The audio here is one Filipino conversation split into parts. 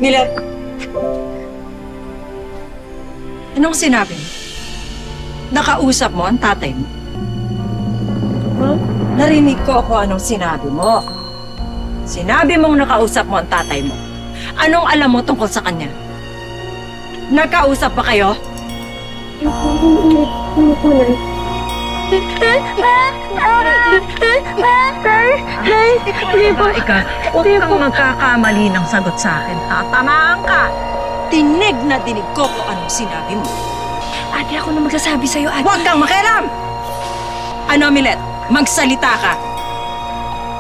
Milet, anong sinabi mo? Nakausap mo ang tatay mo? Huh? Narinig ko ako anong sinabi mo. Sinabi mong nakausap mo ang tatay mo. Anong alam mo tungkol sa kanya? Nakausap ba kayo? Hindi po, Nay. Nay, hindi po. Huwag kang magkakamali ng sagot sa akin. Tatamaan ka! Tinig na dinig ko kung anong sinabi mo. Ate, ako na magsasabi sa'yo, ate. Huwag kang makialam! Ano, Milet? Magsalita ka.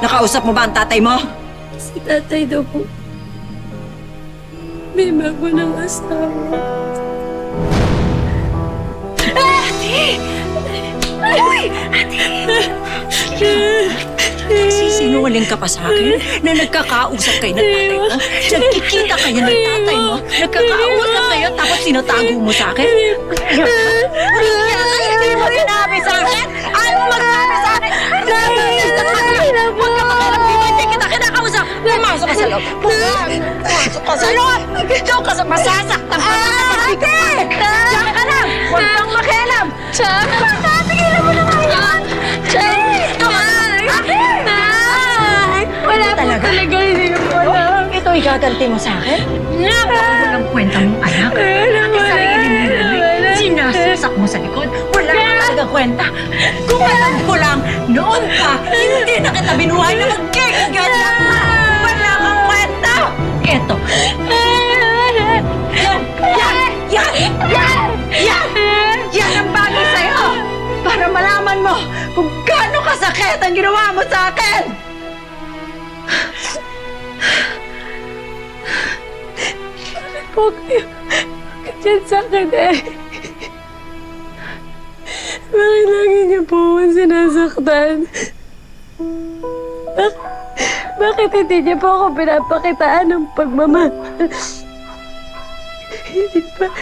Nakausap mo ba ang tatay mo? Si tatay daw po. May bago ng asawa. Ate! Uy! Ate! Nagsisinungaling ka pa sa akin na nagkakausap kayo ng tatay mo? Nagkikita kayo ng tatay mo? Nagkakausap kayo tapos sinatago mo sa akin? Hindi mo sinabi sa akin? Ayaw mo magsabi sa akin? Nakikita ka na! Huwag ka makialam dito! Hindi kita kinakausap! Pumasok ka sa loob! Pumasok ka sa loob! Diyan ka sa masasaktan ka na! Diyan ka na! Huwag kang makialam! Chak! Tigilan mo naman yan! Chak! Wala po talaga, hindi ko po alam. Ito igaganti mo sa akin? Walang kwenta mong anak. At sarili mo nanay, sinasusak mo sa likod. Wala ka talaga kwenta. Kung alam ko lang, noon pa, hindi na kita binuhay na magiging ganyan ka! Wala kang kwenta! Eto. Yan ang bagay sa'yo! Para malaman mo kung gaano kasakit ang ginawa mo sa akin! Po kayo dyan sa akin eh. Bakit lagi niyo po akong sinasaktan? Bakit hindi niyo po ako pinapakitaan ng pagmamahal?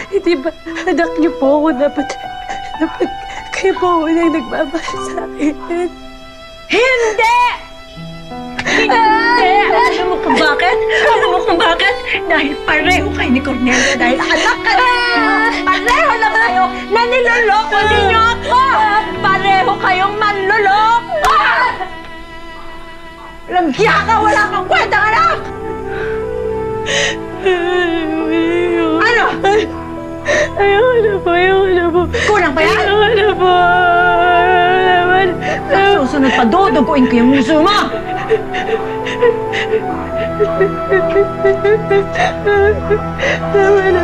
Hindi ba anak niyo po ako dapat kayo po ako nang nagmamahal sa akin? Hindi! Hindi! Alam mo kung bakit? Alam mo kung bakit? Dahil pareho kayo ni Cornelia. Dahil anak ka na! Pareho lang kayo na niloloko ninyo ako! Pareho kayong manloloko! Langya ka! Wala kang kwentang anak! Ano? Ayoko na po. Kulang pa yan? Ayoko na po. Sa susunod pa, duduguin ko yung muso mo! Tama na.